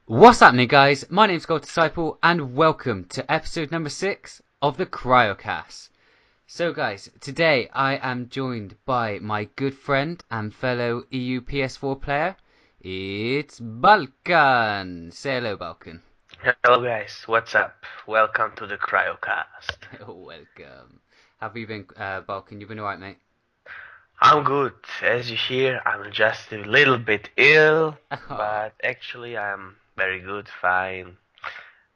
What's happening, guys? My name's God Disciple, and welcome to episode number 6 of the CryoCast. So, guys, today I am joined by my good friend and fellow EU PS4 player. It's Balkan. Say hello, Balkan. Hello guys, what's up? Welcome to the CryoCast. Welcome. Have you been, Balkan? You've been alright, mate? I'm good. As you hear, I'm just a little bit ill, Oh, but actually I'm very good, fine.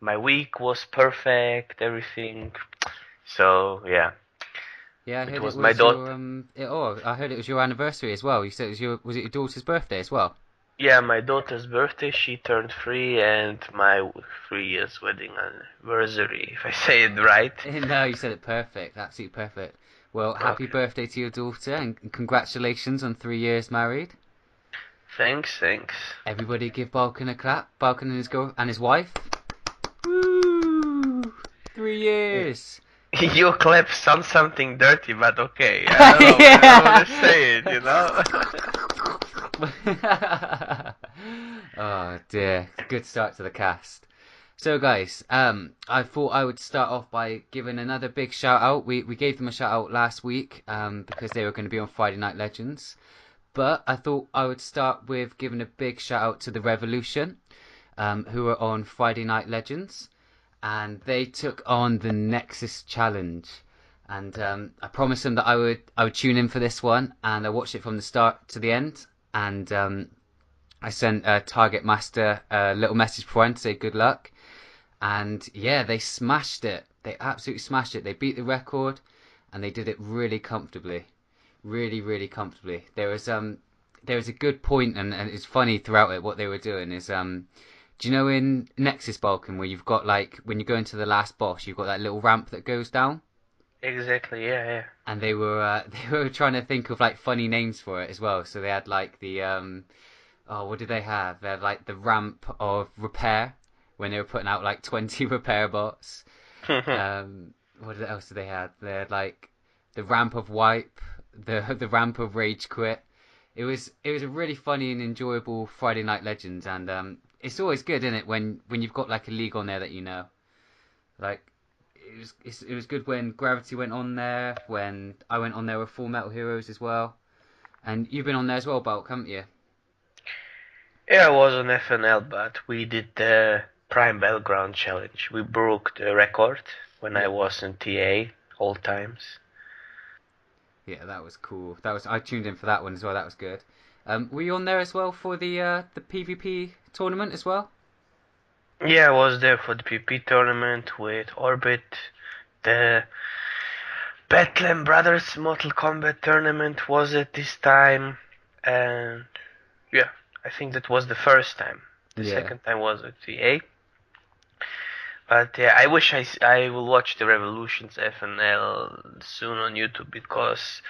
My week was perfect, everything. So yeah, yeah. I it heard it was my was your daughter. I heard it was your anniversary as well. You said was it your daughter's birthday as well? Yeah, my daughter's birthday. She turned 3, and my 3 years wedding anniversary, if I say it right. No, you said it perfect. Absolutely perfect. Well, happy Okay. birthday to your daughter and congratulations on 3 years married. Thanks, thanks. Everybody give Balkan a clap. Balkan and his girl and his wife. Woo! 3 years. Your clap sounds something dirty, but okay. I don't want to say it, you know? Oh dear. Good start to the cast. So guys, I thought I would start off by giving another big shout out. We gave them a shout out last week because they were going to be on Friday Night Legends. But I thought I would start with giving a big shout out to the Revolution, who are on Friday Night Legends, and they took on the Nexus Challenge. And I promised them that I would tune in for this one, and I watched it from the start to the end. And I sent Target Master a little message beforehand to say good luck. And yeah, they smashed it. They absolutely smashed it. They beat the record, and they did it really comfortably, really comfortably. There was a good point, and it's funny throughout it. What they were doing is do you know in Nexus Balkan where you've got like when you go into the last boss, you've got that little ramp that goes down, Exactly, yeah, and they were they were trying to think of like funny names for it as well. So they had like the oh, what did they have? They had like the ramp of repair when they were putting out like 20 repair bots. yeah. What else did they have? They had like the ramp of wipe, the ramp of rage quit. It was a really funny and enjoyable Friday Night Legends, and it's always good, isn't it, when you've got like a league on there that you know. Like it was good when Gravity went on there, when I went on there with Full Metal Heroes as well, and you've been on there as well, Bulk, haven't you? Yeah, I was on FNL, but we did the Prime Battleground Challenge. We broke the record when I Yeah. was in TA all times. Yeah, that was cool. I tuned in for that one as well. That was good. Were you on there as well for the PvP tournament as well? Yeah, I was there for the PP tournament with Orbit. The Bethlehem Brothers Mortal Kombat tournament was at this time, and yeah, I think that was the first time. The Yeah. second time was at TA. But yeah, I wish I will watch the Revolutions FNL soon on YouTube, because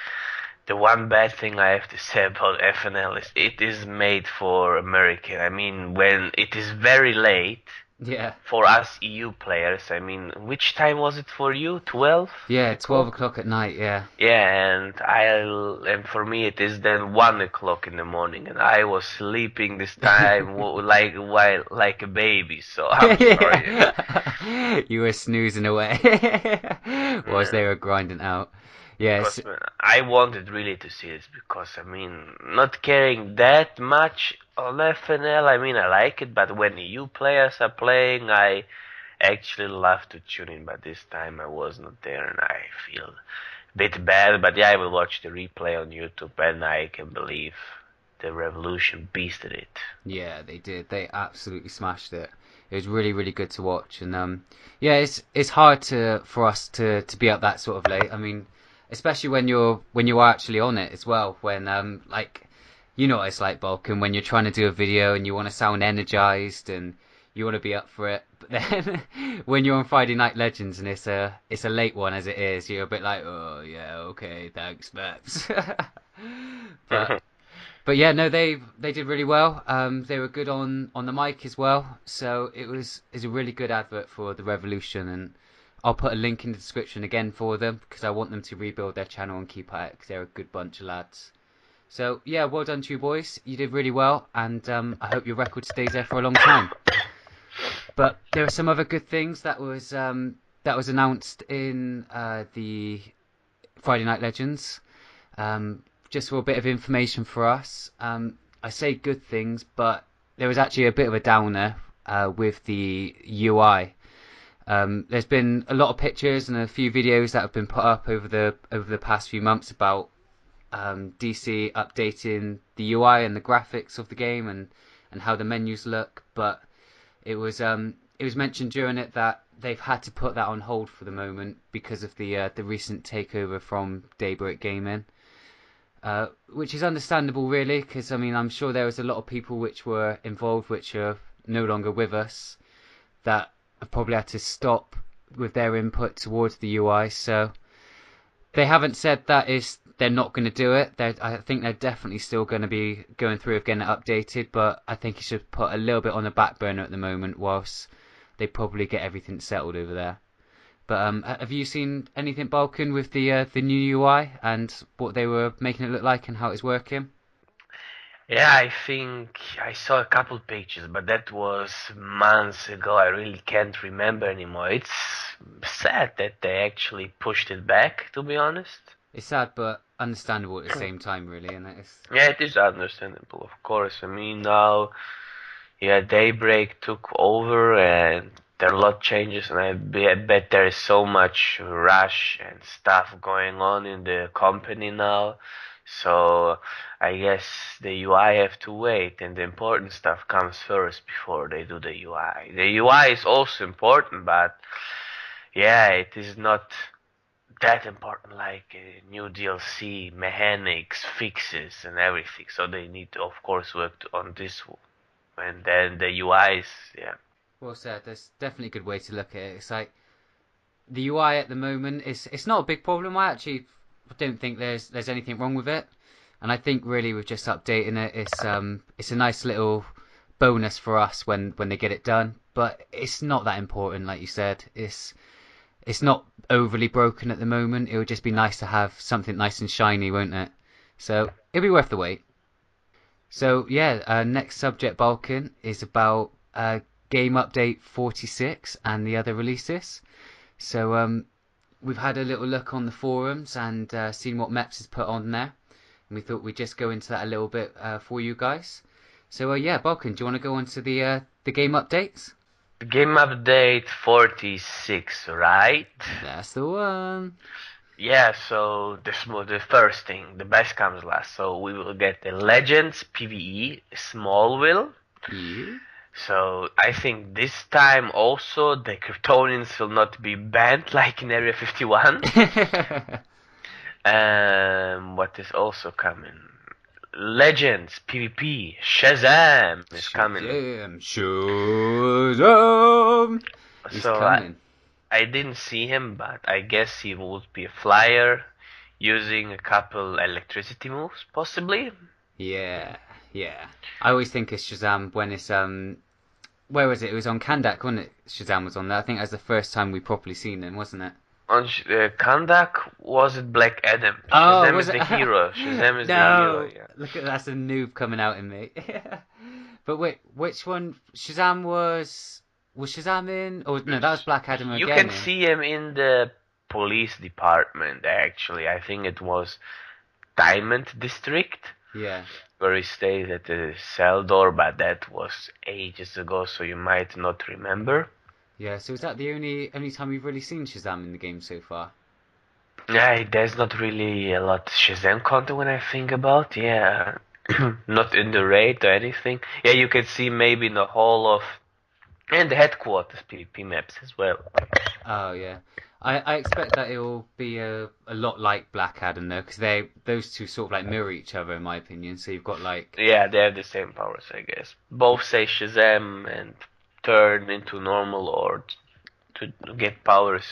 the one bad thing I have to say about FNL is it is made for American. I mean, when it is very late Yeah. for us EU players. I mean, which time was it for you? 12 Yeah, 12 o'clock? o'clock at night, yeah. Yeah, and for me it is then 1 o'clock in the morning, and I was sleeping this time like a baby. So I'm sorry. Yeah. You were snoozing away whilst Yeah. they were grinding out. Because Yes. man, I wanted really to see this, because I mean, not caring that much on FNL. I mean, I like it, but when EU players are playing, I actually love to tune in. But this time I was not there, and I feel a bit bad. But yeah, I will watch the replay on YouTube, and I can believe the Revolution beasted it. Yeah, they did. They absolutely smashed it. It was really good to watch, and yeah, it's hard for us to be up that sort of late. I mean, especially when you are actually on it as well. When like you know what it's like, Balkan, when you're trying to do a video and you want to sound energized and you want to be up for it, but then when you're on Friday Night Legends and it's a late one as it is, you're a bit like, oh yeah, okay, thanks, Maps. but but yeah, no, they did really well. They were good on the mic as well. So it's a really good advert for the Revolution, and I'll put a link in the description again for them because I want them to rebuild their channel and keep at it because they're a good bunch of lads. So yeah, well done to you boys. You did really well, and I hope your record stays there for a long time. But there are some other good things that was announced in the Friday Night Legends. Just for a bit of information for us, I say good things, but there was actually a bit of a downer with the UI. There's been a lot of pictures and a few videos that have been put up over the past few months about DC updating the UI and the graphics of the game and how the menus look, but it was mentioned during it that they've had to put that on hold for the moment because of the recent takeover from Daybreak Gaming, which is understandable really, because I mean I'm sure there was a lot of people which were involved which are no longer with us that have probably had to stop with their input towards the UI. So they haven't said that is they're not going to do it. I think they're definitely still going to be going through of getting it updated, but I think it should put a little bit on the back burner at the moment whilst they probably get everything settled over there. But have you seen anything, Balkan, with the new UI and what they were making it look like and how it's working? Yeah, I think I saw a couple pages, but that was months ago. I really can't remember anymore. It's sad that they actually pushed it back, to be honest. It's sad, but understandable at the same time, really, and it's Yeah, it is understandable, of course. I mean, now, yeah, Daybreak took over and there are a lot of changes, and I bet there is so much rush and stuff going on in the company now. So I guess the UI have to wait, and the important stuff comes first before they do the UI. The UI is also important, but yeah, it is not that important like new DLC, mechanics, fixes, and everything. So they need to, of course, work on this, and then the UIs, yeah. well said. There's definitely a good way to look at it. It's like the UI at the moment is it's not a big problem. I actually don't think there's anything wrong with it, and I think really with just updating it, it's a nice little bonus for us when they get it done. But it's not that important, like you said. It's not overly broken at the moment. It would just be nice to have something nice and shiny, won't it? So it'll be worth the wait. So yeah, next subject, Balkan, is about game update 46 and the other releases. So we've had a little look on the forums and seen what Meps has put on there, and we thought we'd just go into that a little bit for you guys. So yeah, Balkan, do you want to go on to the game updates? Game update 46, right? That's the one. Yeah, so the first thing, the best comes last. So we will get the Legends PvE Smallville. Yeah. So I think this time also the Kryptonians will not be banned like in Area 51. What is also coming? Legends PvP Shazam is coming. Shazam! He's So coming. I didn't see him, but I guess he would be a flyer using a couple electricity moves, possibly. Yeah, yeah. I always think it's Shazam when it's where was it? It was on Kandak, wasn't it? Shazam was on there. I think that was the first time we properly seen him, wasn't it? On Kandak, was it Black Adam? Oh, Shazam was is it? the hero. Shazam is the hero, No, yeah. look at that's a noob coming out in me. But wait, which one? Shazam was Shazam in? Or no, that was Black Adam You again. can see him in the police department, actually. I think it was Diamond District, Yeah. where he stays at the cell door, but that was ages ago, so you might not remember. Yeah, so is that the only time we've really seen Shazam in the game so far? Yeah, there's not really a lot Shazam content when I think about, yeah. Not in the raid or anything. Yeah, you can see maybe in the hall of and the headquarters PvP maps as well. Oh yeah, I expect that it will be a lot like Black Adam though, because those two sort of like mirror each other in my opinion. So you've got like Yeah, they have the same powers, I guess. Both say Shazam and turn into normal or to get powers.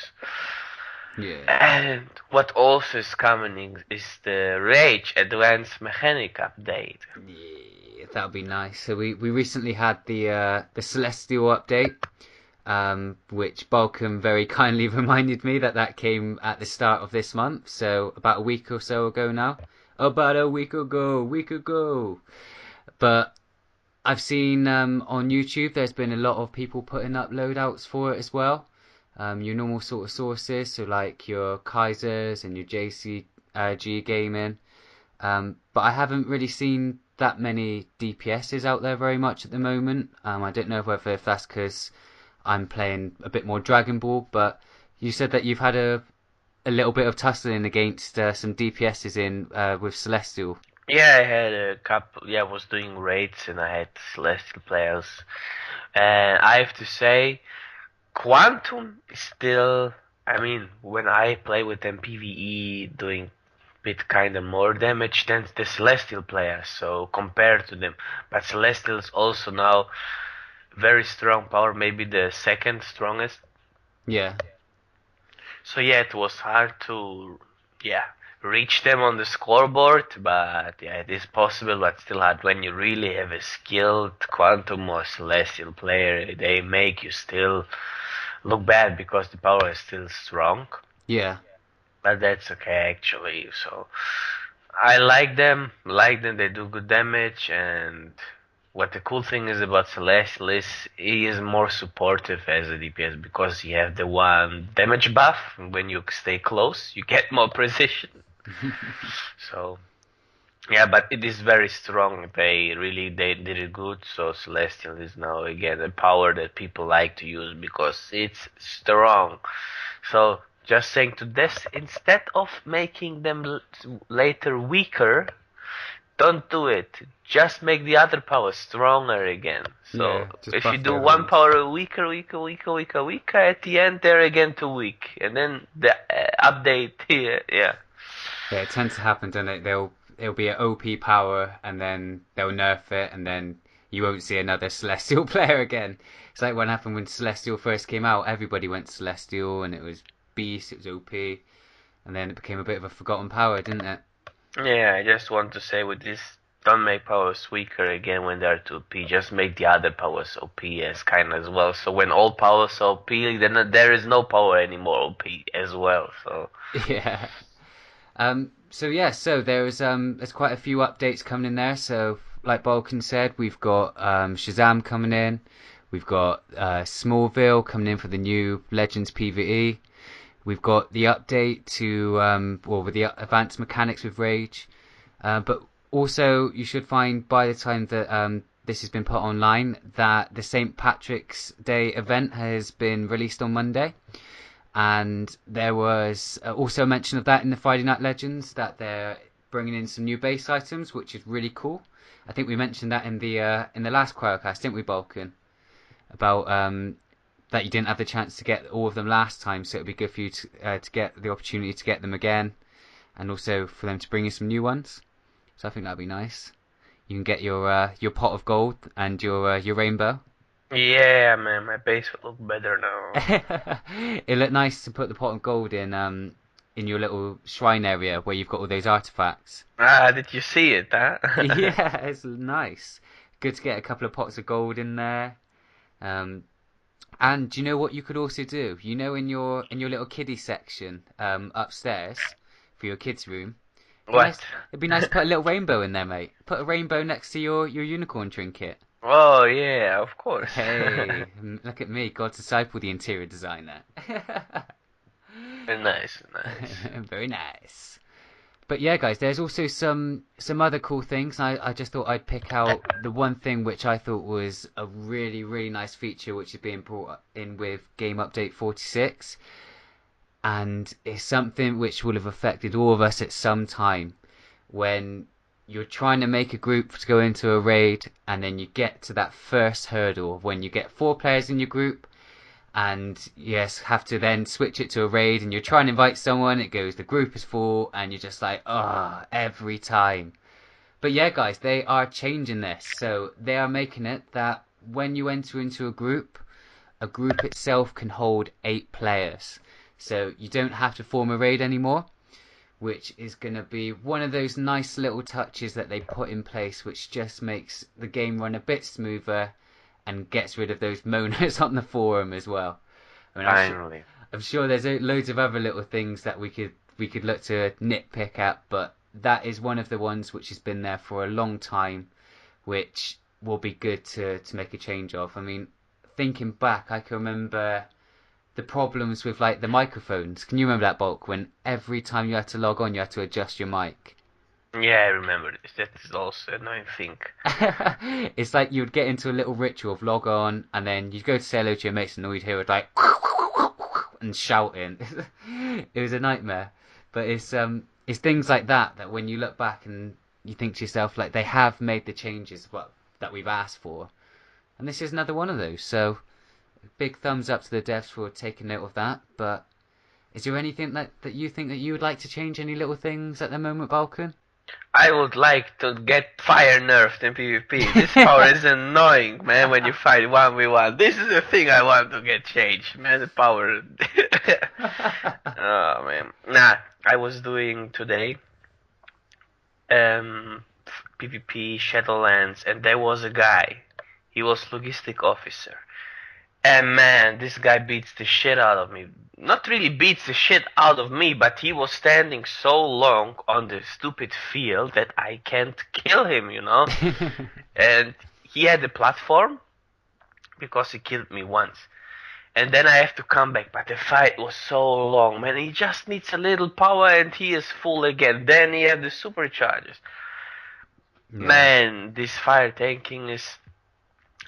yeah, And what also is coming is the Rage Advanced Mechanic update. yeah, that would be nice. So we recently had the Celestial update, which Balkan very kindly reminded me that came at the start of this month, so about a week or so ago now. About a week ago. But I've seen on YouTube there's been a lot of people putting up loadouts for it as well. Your normal sort of sources, so like your Kaisers and your JCG Gaming. But I haven't really seen that many DPSs out there very much at the moment. I don't know whether if that's because I'm playing a bit more Dragon Ball, but you said that you've had a little bit of tussling against some DPSs in with Celestial. Yeah, I had a couple. Yeah, I was doing raids and I had Celestial players, and I have to say, Quantum is still. I mean, when I play with them PvE, doing bit kind of more damage than the Celestial players. So compared to them, but Celestial is also now very strong power, maybe the second strongest. Yeah, So yeah, it was hard to yeah reach them on the scoreboard, but yeah, it is possible, but still hard when you really have a skilled Quantum or Celestial player. They make you still look bad because the power is still strong, yeah, but that's okay actually. So I like them. They do good damage, and what the cool thing is about Celestial is he is more supportive as a DPS because you have the one damage buff. When you stay close, you get more precision. So yeah, but it is very strong. They did it good. So Celestial is now again a power that people like to use because it's strong. So just saying to this, instead of making them later weaker, don't do it. Just make the other power stronger again. So yeah. Just if you buff do the other one ones. power weaker, at the end they're again too weak, and then the update here, yeah. Yeah, it tends to happen, doesn't it? It'll be an OP power, and then they'll nerf it, and then you won't see another Celestial player again. It's like what happened when Celestial first came out. Everybody went Celestial, and it was Beast, it was OP, and then it became a bit of a forgotten power, didn't it? Yeah, I just want to say with this, don't make powers weaker again when they're too OP. Just make the other powers OP as kind as well. So when all powers are OP, then there is no power anymore OP as well. So Yeah. So yeah, so there's quite a few updates coming in there. So like Balkan said, we've got Shazam coming in. We've got Smallville coming in for the new Legends PvE. We've got the update to with the advanced mechanics with Rage. But also you should find by the time that this has been put online that the St. Patrick's Day event has been released on Monday. And there was also mention of that in the Friday Night Legends that they're bringing in some new base items, which is really cool. I think we mentioned that in the last CryoCast, didn't we, Balkan? About that you didn't have the chance to get all of them last time, so it'd be good for you to get the opportunity to get them again, and also for them to bring you some new ones. So I think that'd be nice. You can get your pot of gold and your rainbow. yeah, man, my base will look better now. It looked nice to put the pot of gold in your little shrine area where you've got all those artifacts. Ah, did you see it, huh? Yeah, it's nice. Good to get a couple of pots of gold in there. Um, and do you know what you could also do? You know, in your little kiddie section upstairs for your kids' room, it'd be What? nice. It'd be nice to put a little rainbow in there, mate. Put a rainbow next to your unicorn trinket. Oh yeah, of course. Hey, look at me, God's disciple, the interior designer. Nice, nice. Very nice. But yeah, guys, there's also some other cool things. I just thought I'd pick out the one thing which I thought was a really really nice feature, which is being brought in with Game Update 46, and it's something which will have affected all of us at some time when you're trying to make a group to go into a raid, and then you get to that first hurdle of when you get 4 players in your group and yes, have to then switch it to a raid, and you're trying to invite someone, it goes the group is full, and you're just like, oh, every time. But yeah, guys, they are changing this, so they are making it that when you enter into a group itself can hold 8 players, so you don't have to form a raid anymore, which is going to be one of those nice little touches that they put in place, which just makes the game run a bit smoother and gets rid of those moaners on the forum as well. I mean, Finally. I'm sure there's loads of other little things that we could look to nitpick at, but that is one of the ones which has been there for a long time, which will be good to make a change of. I mean, thinking back, I can remember the problems with like the microphones. Can you remember that, Bulk? When every time you had to log on, you had to adjust your mic. Yeah, I remember this. That is also an annoying thing. It's like you'd get into a little ritual of log on, and then you'd go to say hello to your mates, and all you'd hear was like and shouting. It was a nightmare. But it's things like that that when you look back and you think to yourself like they have made the changes that we've asked for, and this is another one of those. So big thumbs up to the devs for taking note of that. But is there anything that you think that you would like to change? Any little things at the moment, Balkan? I would like to get fire nerfed in PvP. This power is annoying, man, when you fight 1v1. This is the thing I want to get changed, man, the power. Oh, man. Nah, I was doing today PvP Shadowlands, and there was a guy. He was logistic officer. And man, this guy beats the shit out of me. Not really beats the shit out of me, but he was standing so long on the stupid field that I can't kill him, you know? And he had a platform because he killed me once. And then I have to come back, but the fight was so long, man. He just needs a little power and he is full again. Then he had the supercharges. Yeah. Man, this fire tanking is...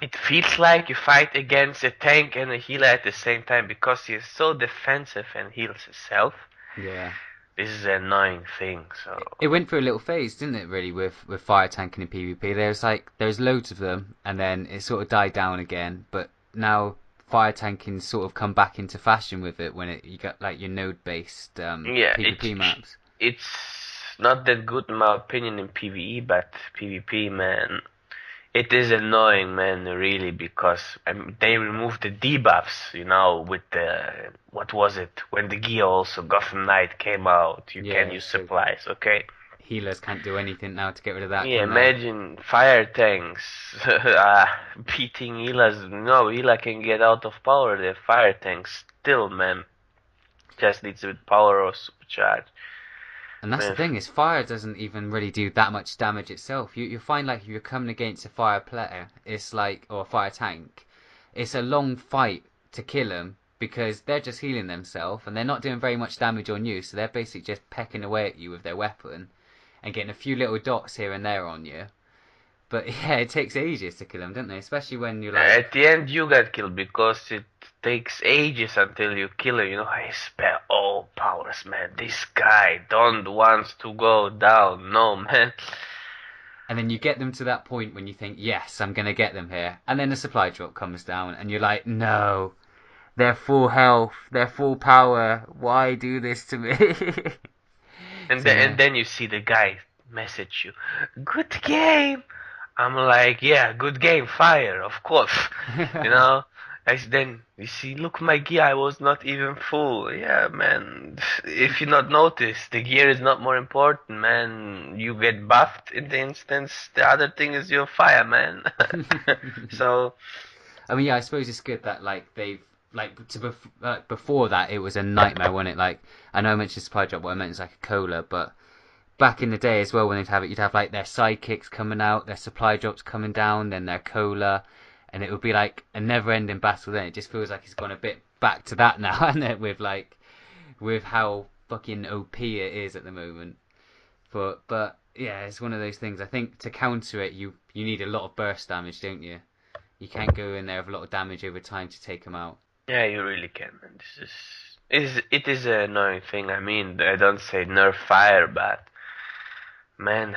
It feels like you fight against a tank and a healer at the same time because he is so defensive and heals himself. Yeah. This is an annoying thing. So it went through a little phase, didn't it? Really, with fire tanking in PvP, there's loads of them, and then it sort of died down again. But now fire tanking sort of come back into fashion with it when you got like your node based yeah, PvP maps. It's not that good in my opinion in PvE, but PvP, man. It is annoying, man, really, because they removed the debuffs, you know, with the, what was it, when the gear also, Gotham Knight came out, you can use So supplies, okay? healers can't do anything now to get rid of that, Yeah, can they? imagine fire tanks beating healers. No, healer can get out of power, the fire tanks still, man, just needs a bit power or supercharge. And that's the Man, thing is fire doesn't even really do that much damage itself. You find like if you're coming against a fire player, it's like or a fire tank, it's a long fight to kill them because they're just healing themselves and they're not doing very much damage on you. So they're basically just pecking away at you with their weapon and getting a few little dots here and there on you. But yeah, it takes ages to kill them, don't they? Especially when you're like, at the end you got killed because it takes ages until you kill him. You know, I spare all powers, man. This guy don't want to go down. No, man. and then you get them to that point when you think, yes, I'm gonna get them here, and then the supply drop comes down, and you're like, no, they're full health, they're full power. Why do this to me? And So then, yeah, and then you see the guy message you, good game. I'm like, yeah, good game, fire, of course. You know, then you see, look, my gear, I was not even full. Yeah, man. If you not notice, the gear is not more important, man. You get buffed in the instance. The other thing is your fire, man. So, I mean, yeah, I suppose it's good that like they've before that it was a nightmare, wasn't it? Like I know I mentioned supply drop, what I meant is like a cola, but back in the day as well when they'd have it, you'd have like their sidekicks coming out, their supply drops coming down, then their cola, and it would be like a never-ending battle. Then it just feels like it's gone a bit back to that now, hasn't it? With how fucking OP it is at the moment. But yeah, it's one of those things. I think to counter it, you need a lot of burst damage, don't you? You can't go in there with a lot of damage over time to take them out. yeah, you really can, man. It is an annoying thing. I mean, I don't say nerf fire, but man,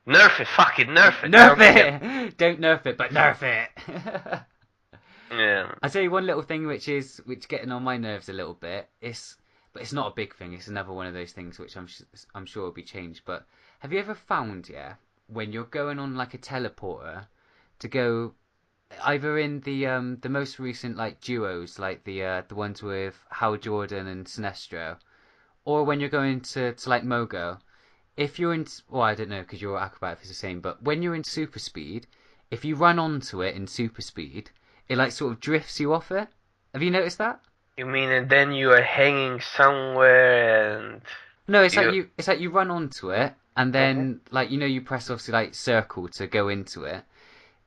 nerf it, fucking nerf it. I Nerf don't care. it! Don't nerf it, but nerf it! Yeah. I'll tell you one little thing which getting on my nerves a little bit. But it's not a big thing. It's another one of those things which I'm sure will be changed. But have you ever found, yeah, when you're going on like a teleporter to go either in the most recent like duos, like the ones with Howard Jordan and Sinestro, or when you're going to like Mogo, if you're in, well, I don't know because your acrobat is the same, but when you're in super speed, if you run onto it in super speed, it like sort of drifts you off it. Have you noticed that? You mean and then you are hanging somewhere and No, you it's like you run onto it and Mhm. then like you press obviously like circle to go into it.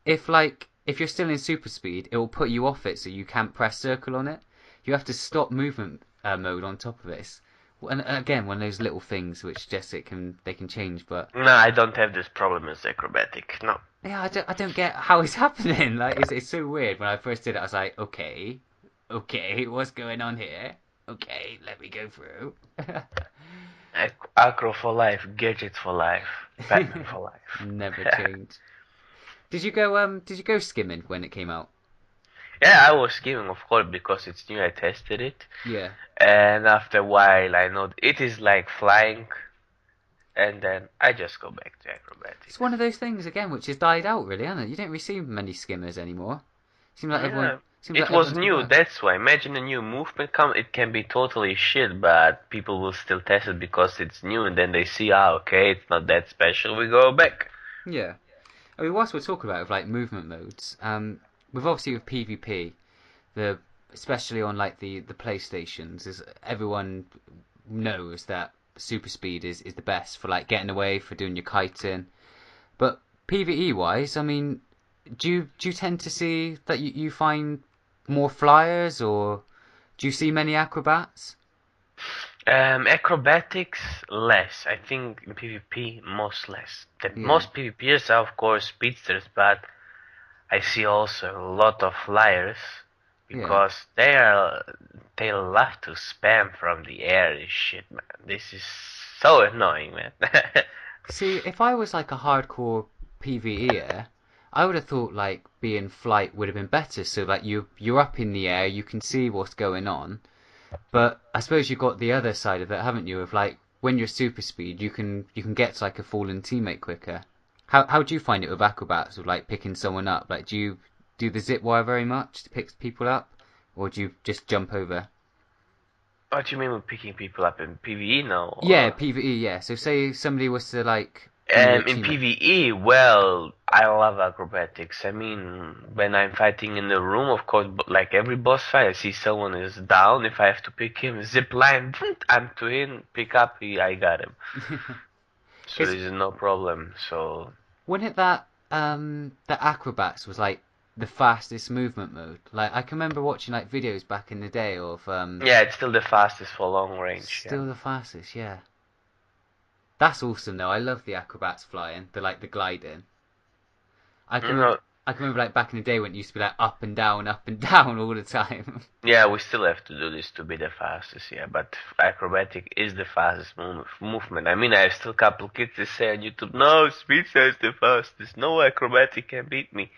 if you're still in super speed, it will put you off it, so you can't press circle on it. You have to stop movement mode on top of it. And again, one of those little things which just they can change, but No, I don't have this problem as acrobatic. No. yeah, I don't get how it's happening. Like it's so weird. When I first did it, I was like, okay, what's going on here? Okay, let me go through. Acro for life, gadget for life, Batman for life. Never change. Did you go skimming when it came out? Yeah, I was skimming, of course, because it's new. I tested it, Yeah. and after a while, I know it is like flying, and then I just go back to It's acrobatics. one of those things again which has died out really, hasn't it? You don't really see many skimmers anymore. Yeah, Seems like it was everyone's gone new. back. That's why. Imagine a new movement come. It can be totally shit, but people will still test it because it's new, and then they see, okay, it's not that special. We go back. Yeah. I mean, whilst we're talking about like movement modes, we've obviously with PvP, the especially on like the PlayStations, is everyone knows that super speed is the best for like getting away, for doing your kiting. But PvE wise, I mean, do you tend to see that you find more flyers, or do you see many acrobats? Acrobatics less. I think in PvP most less. The Yeah, most PvPers are of course speedsters, but I see also a lot of flyers yeah. because they love to spam from the air. This shit, man. This is so annoying, man. See, if I was like a hardcore PvEer, I would have thought like being flight would have been better. So like you're up in the air, you can see what's going on. But I suppose you've got the other side of it, haven't you? Of like when you're super speed, you can get to like a fallen teammate quicker. How do you find it with acrobats, with like picking someone up? Like do you do the zip wire very much to pick people up, or do you just jump over? What do you mean with picking people up in PvE now? Yeah, Or? PvE. Yeah. So say somebody was to like be your In teammate. PvE, well, I love acrobatics. I mean, when I'm fighting in the room, of course, like every boss fight, I see someone is down. If I have to pick him, zip line, I'm to him, pick up, I got him. So Because this is no problem. So wasn't it that that acrobats was like the fastest movement mode? Like I can remember watching like videos back in the day of yeah, it's still the fastest for long range. Yeah. still the fastest. Yeah, that's awesome though. I love the acrobats flying, the gliding. I can remember. No, I can remember like back in the day when it used to be like up and down all the time. yeah, we still have to do this to be the fastest. Yeah, but acrobatic is the fastest movement. I mean, I have still a couple kids that say on YouTube, no, speed is the fastest. No acrobatic can beat me.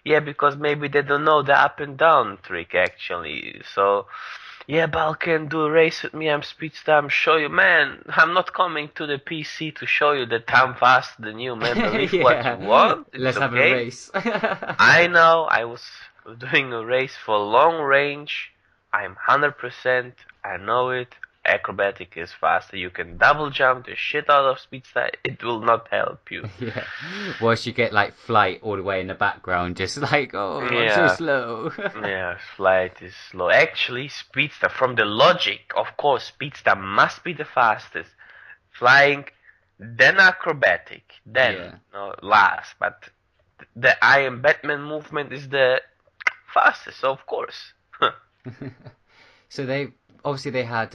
Yeah, because maybe they don't know the up and down trick actually. So, yeah, Balkan, do a race with me. I'm Speedster. I'm show you, man. I'm not coming to the PC to show you that I'm faster than you, man. Believe what you Yeah, want. It's let's have a okay. race. I know. I was doing a race for long range. I'm 100%. I know it. Acrobatic is faster. You can double jump the shit out of Speedster. It will not help you. Yeah. Whilst you get like flight all the way in the background, just like, oh, I'm so Yeah. slow. Yeah, flight is slow. Actually, Speedster, from the logic, of course, Speedster must be the fastest. Flying, then acrobatic, then Yeah. last. But the I am Batman movement is the fastest, of course. So they had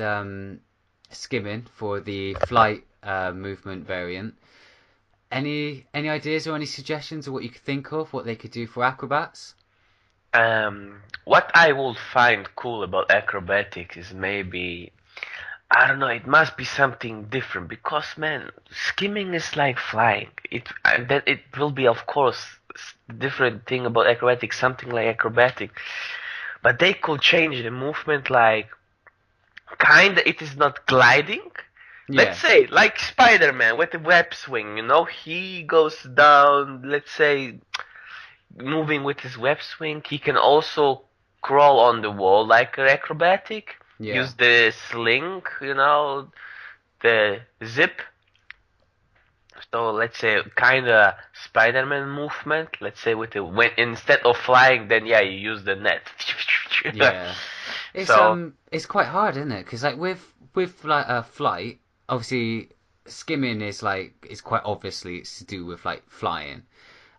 skimming for the flight movement variant. Any ideas or any suggestions of what you could think of what they could do for acrobats? What I would find cool about acrobatics is maybe I don't know. It must be something different because, man, skimming is like flying. It and then it will be, of course, different thing about acrobatics, something like acrobatic. But they could change the movement, like kinda. It is not gliding. Let's Yeah. say like SpiderMan with the web swing. You know, he goes down. Let's say moving with his web swing. He can also crawl on the wall like an acrobatic. Yeah. Use the sling, the zip. So let's say kind of Spider-Man movement. Let's say with the when instead of flying, then yeah, you use the net. Yeah. So It's quite hard, isn't it? Because like with like a flight, obviously skimming is like it's quite obviously it's to do with like flying.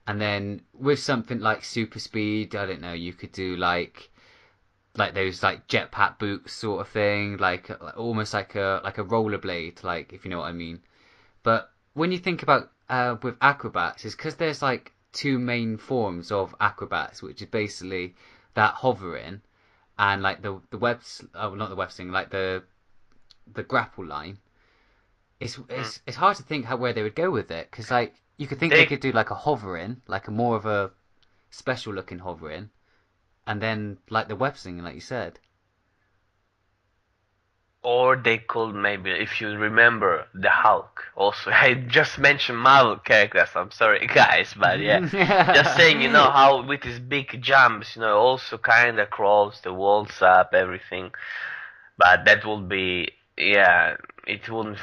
And then with something like super speed, I don't know, you could do like those like jetpack boots sort of thing, like almost like a rollerblade, like if you know what I mean. But when you think about with acrobats, it's because there's like two main forms of acrobats, which is basically that hovering and like the webs, oh not the web swing, like the grapple line. It's Mm. it's it's hard to think how where they would go with it because like you could think they They could do like a hovering, like a more of a special looking hovering, and then like the web swing, like you said. Or they could maybe, if you remember the Hulk. Also, I just mentioned Marvel characters. I'm sorry, guys, but yeah, just saying, how with his big jumps, also kind of crawls the walls up, everything. But that would be, yeah, it wouldn't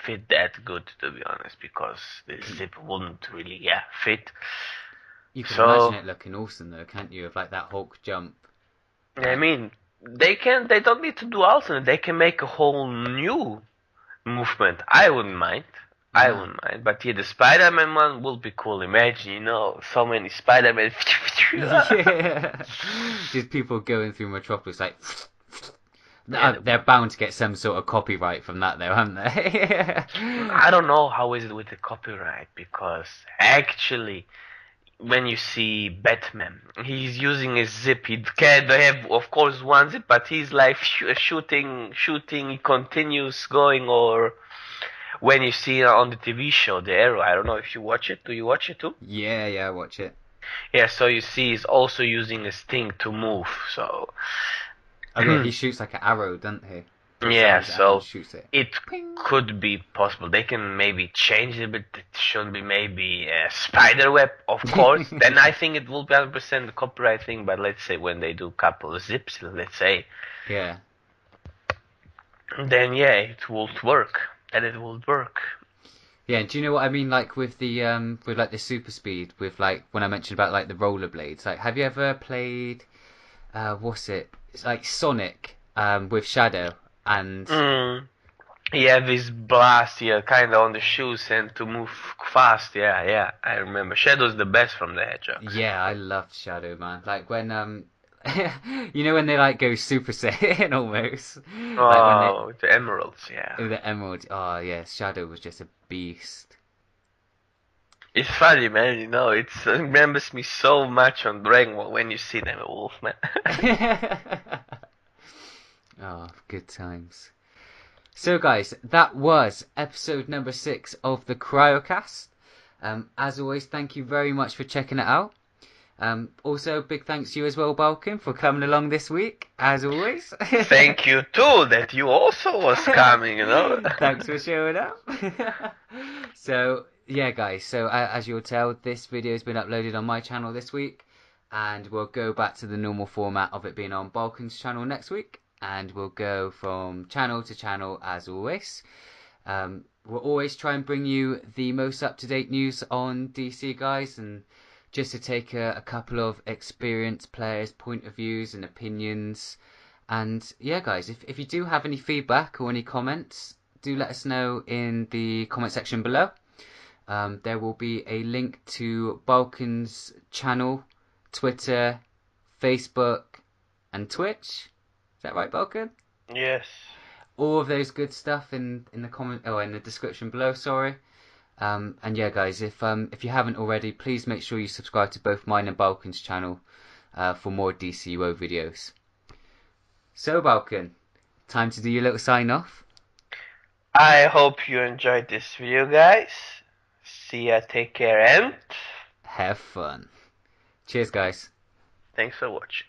fit that good to be honest, because the zip wouldn't really, yeah, fit. You can imagine So it looking awesome though, can't you? Of like that Hulk jump, I like mean, they don't need to do alternate. They can make a whole new movement. I wouldn't mind. I no. wouldn't mind. But yeah, the Spider-Man one will be cool. Imagine, so many Spider-Man. Yeah, just people going through Metropolis like. Yeah, They're bound to get some sort of copyright from that, though, aren't they? I don't know how is it with the copyright, because actually, when you see Batman, he's using a zip. He can have, of course, one zip, but he's like shooting, he continues going. Or when you see on the TV show, The Arrow, I don't know if you watch it. Do you watch it too? Yeah, yeah, watch it. Yeah, so you see he's also using a sting to move. So Oh yeah, he shoots like an arrow, doesn't he? Pulls out yeah, his arrow and so shoots it. it Ping. could be possible. They can maybe change it, but it should be maybe a spider web, of course. Then I think it will be 100% the copyright thing. But let's say when they do couple of zips, let's say, Yeah. then yeah, it would work. Then it would work. Yeah, do you know what I mean? Like with like the super speed, with like when I mentioned about like the rollerblades. Like, have you ever played what's it? It's like Sonic with Shadow and Mm. Yeah, this blast, yeah, kind of on the shoes and to move fast. Yeah, yeah, I remember. Shadow's the best from the Hedgehogs. yeah, I loved Shadow man. Like when you know when they like go Super Saiyan almost, like when they Oh, the emeralds, yeah. oh the Emerald. Oh yeah, Shadow was just a beast. It's funny, man. It remembers me so much on Dragon Ball when you see them, Wolfman. Oh, good times. So, guys, that was episode number 6 of the CryoCast. As always, thank you very much for checking it out. Also, big thanks to you as well, Balkan, for coming along this week, as always. Thank you too that you also was coming. Thanks for showing up. So, yeah, guys, so as you'll tell, this video has been uploaded on my channel this week, and we'll go back to the normal format of it being on Balkan's channel next week, and we'll go from channel to channel as always. We'll always try and bring you the most up-to-date news on DC, guys, and just to take a couple of experienced players' point of views and opinions. And yeah, guys, if you do have any feedback or any comments, do let us know in the comment section below. There will be a link to Balkan's channel, Twitter, Facebook, and Twitch. Is that right, Balkan? Yes. All of those good stuff in the comment in the description below. Sorry. And yeah, guys, if you haven't already, please make sure you subscribe to both mine and Balkan's channel for more DCUO videos. So, Balkan, time to do your little sign off. I hope you enjoyed this video, guys. See ya, take care, and Have fun. Cheers, guys. thanks for watching.